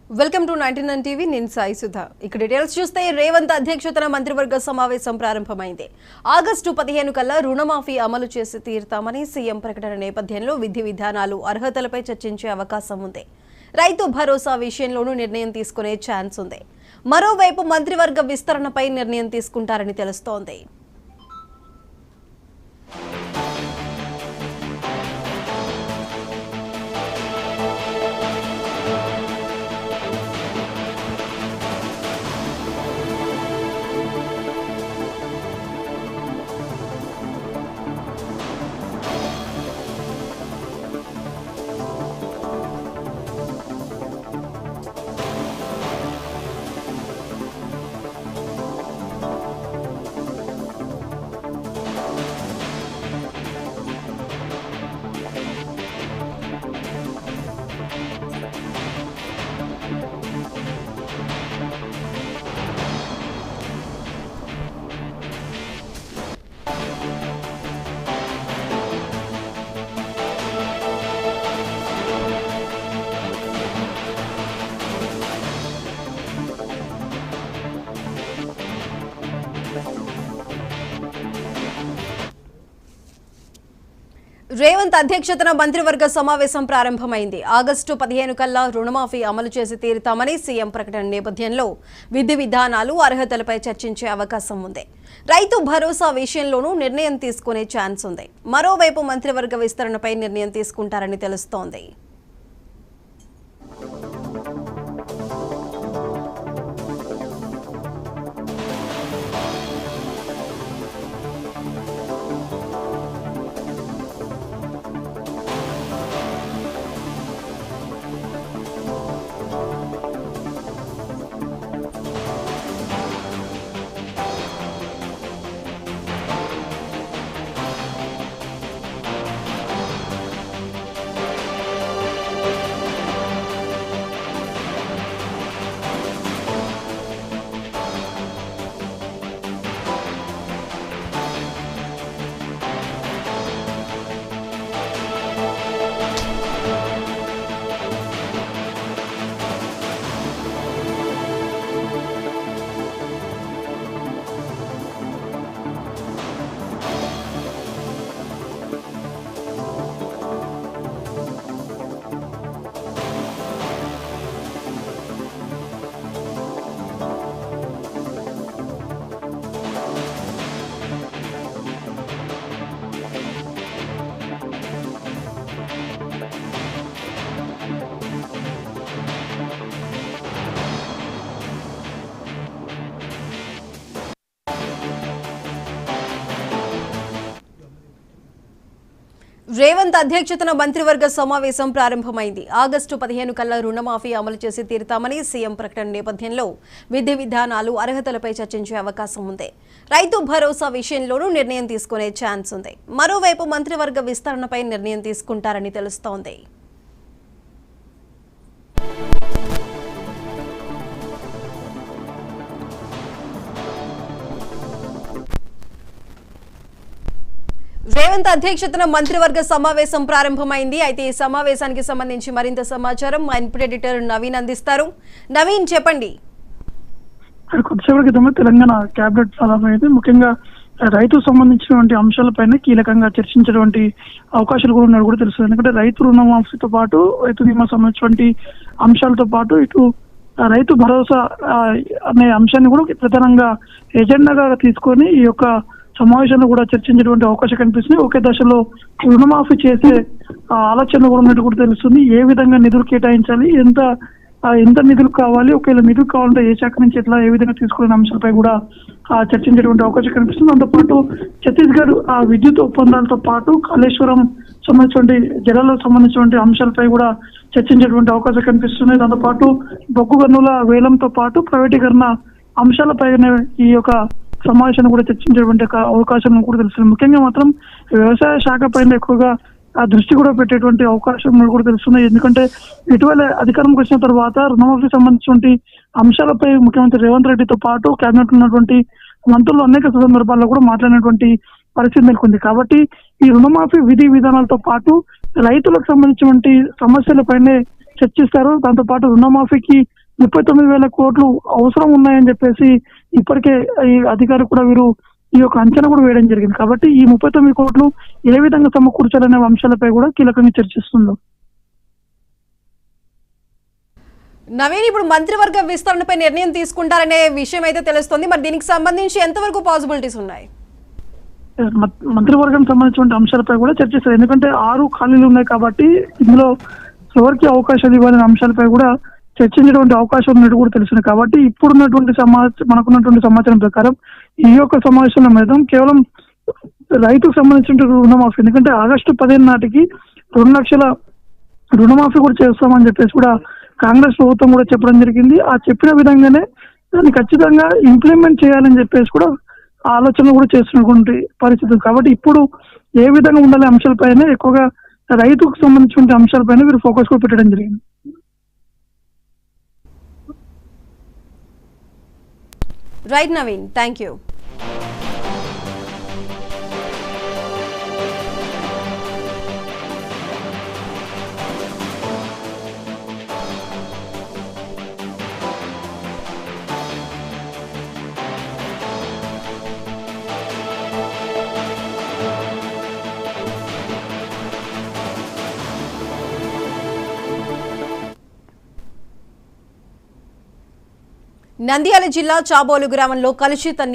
Welcome to 99 TV. నేను సాయి సుధా. ఇక details చూస్తే రేవంత్ అధ్యక్షతన మంత్రివర్గ సమావేశం ప్రారంభమైంది. ఆగస్టు 15 కల్లా రుణమాఫీ అమలు చేసి తీరుతామని సీఎం ప్రకటన నేపథ్యంలో విధి విధానాలు అర్హతలపై చర్చించే అవకాశం ఉంది. రైతు భరోసా విషయంలోనూ నిర్ణయం తీసుకునే ఛాన్స్ ఉంది. మరోవైపు మంత్రివర్గ విస్తరణపై నిర్ణయం తీసుకుంటారని తెలుస్తోంది. రేవంత్ అధ్యక్షతన మంత్రివర్గ సమావేశం ప్రారంభమైంది. ఆగస్టు 15 కల్లా రుణమాఫీ అమలు చేసి తీరుతామని సీఎం ప్రకటన నేపథ్యంలో విధి విధానాలు అర్హతలపై చర్చించే అవకాశం ఉంది. రైతు భరోసా విషయంలోనూ నిర్ణయం తీసుకునే ఛాన్స్ ఉంది. మరోవైపు మంత్రివర్గ విస్తరణపై నిర్ణయం తీసుకుంటారని తెలుస్తోంది. రేవంత్ అధ్యక్షతన మంత్రివర్గ సమావేశం ప్రారంభమైంది. ఆగస్టు 15 కల్లా రుణమాఫీ అమలు చేసి తీరుతామని సీఎం ప్రకటన నేపథ్యంలో విధి విధానాలు అర్హతలపై చర్చించే అవకాశం ఉంది. రైతు భరోసా విషయంలోనూ నిర్ణయం తీసుకునే ఛాన్స్ ఉంది. మరోవైపు మంత్రివర్గ విస్తరణపై నిర్ణయం తీసుకుంటారని తెలుస్తోంది. రేవంత్ అధ్యక్షతన మంత్రివర్గ సమావేశం ప్రారంభమైంది. అయితే ఈ సమావేశానికి సంబంధించి మరింత సమాచారం మా ఇన్పుట్ ఎడిటర్ నవీన్ అందిస్తారు. నవీన్, చెప్పండి. కొద్దిసేపటి క్రితమే తెలంగాణ కేబినెట్ సమావేశం ముఖ్యంగా రైతు సంబంధించినటువంటి అంశాలపైన కీలకంగా చర్చించేటువంటి అవకాశాలు కూడా ఉన్నట్టు కూడా తెలుస్తుంది. ఎందుకంటే రైతు రుణమాఫీతో పాటు రైతు బీమా సంబంధించినటువంటి అంశాలతో పాటు ఇటు రైతు భరోసా అనే అంశాన్ని కూడా ప్రధానంగా ఎజెండాగా తీసుకొని ఈ యొక్క సమావేశంలో కూడా చర్చించేటువంటి అవకాశం కనిపిస్తుంది. ఒకే దశలో రుణమాఫీ చేసే ఆలోచనలు కూడా ఉన్నట్టు కూడా తెలుస్తుంది. ఏ విధంగా నిధులు కేటాయించాలి, ఎంత నిధులు కావాలి, ఒకవేళ నిధులు కావాలంటే ఏ శాఖ నుంచి ఎట్లా ఏ విధంగా తీసుకునే అంశాలపై కూడా చర్చించేటువంటి అవకాశం కనిపిస్తుంది. దాంతోపాటు ఛత్తీస్గఢ్ విద్యుత్ ఒప్పందాలతో పాటు కాళేశ్వరం సంబంధించినటువంటి జలాలకు సంబంధించినటువంటి అంశాలపై కూడా చర్చించేటువంటి అవకాశం కనిపిస్తుంది. దాంతోపాటు బొగ్గు గనుల వేలంతో పాటు ప్రైవేటీకరణ అంశాలపైన ఈ యొక్క సమావేశాన్ని కూడా చర్చించేటువంటి అవకాశం కూడా తెలుస్తుంది. ముఖ్యంగా మాత్రం వ్యవసాయ శాఖ పైన ఎక్కువగా దృష్టి కూడా పెట్టేటువంటి అవకాశం కూడా తెలుస్తుంది. ఎందుకంటే ఇటీవల అధికారంకి వచ్చిన తర్వాత రుణమాఫీ సంబంధించినటువంటి అంశాలపై ముఖ్యమంత్రి రేవంత్ రెడ్డితో పాటు కేబినెట్ ఉన్నటువంటి మంత్రులు అనేక సందర్భాల్లో కూడా మాట్లాడినటువంటి పరిస్థితి నెలకొంది. కాబట్టి ఈ రుణమాఫీ విధి విధానాలతో పాటు రైతులకు సంబంధించినటువంటి సమస్యలపైనే చర్చిస్తారు. దాంతో పాటు రుణమాఫీకి 39,000 కోట్లు అవసరం ఉన్నాయని చెప్పేసి ఇప్పటికే ఈ అధికారులు కూడా వీరు ఈ యొక్క అంచనా కూడా వేయడం జరిగింది. కాబట్టి ఈ 39 కోట్లు ఏ విధంగా సమకూర్చాలనే అంశాలపై కూడా కీలకంగా చర్చిస్తున్నారు. నవీన్, ఇప్పుడు మంత్రివర్గ విస్తరణపై నిర్ణయం తీసుకుంటారనే విషయం అయితే తెలుస్తుంది. మరి దీనికి సంబంధించి ఎంతవరకు పాసిబిలిటీస్ ఉన్నాయి? మంత్రివర్గం సంబంధించిన అంశాలపై కూడా చర్చిస్తారు. ఎందుకంటే 6 ఖాళీలు ఉన్నాయి కాబట్టి ఇందులో ఎవరికి అవకాశాలు ఇవ్వాలనే అంశాలపై కూడా చర్చించేటువంటి అవకాశం ఉన్నట్టు కూడా తెలుస్తుంది. కాబట్టి ఇప్పుడున్నటువంటి మనకున్నటువంటి సమాచారం ప్రకారం ఈ యొక్క సమావేశంలో మీద కేవలం రైతుకు సంబంధించిన రుణమాఫీ, ఎందుకంటే ఆగస్టు 15 నాటికి 2 లక్షల రుణమాఫీ కూడా చేస్తామని చెప్పేసి కూడా కాంగ్రెస్ ప్రభుత్వం కూడా చెప్పడం జరిగింది. ఆ చెప్పిన విధంగానే దాన్ని ఖచ్చితంగా ఇంప్లిమెంట్ చేయాలని చెప్పేసి కూడా ఆలోచనలు కూడా చేస్తున్నటువంటి పరిస్థితి. కాబట్టి ఇప్పుడు ఏ విధంగా ఉండాలి అంశాలపైన ఎక్కువగా రైతుకు సంబంధించిన అంశాలపైన వీరు ఫోకస్ కూడా పెట్టడం జరిగింది. Right Naveen, thank you. Nandyal జిల్లా చాబోలు గ్రామంలో కలుషిత నీరు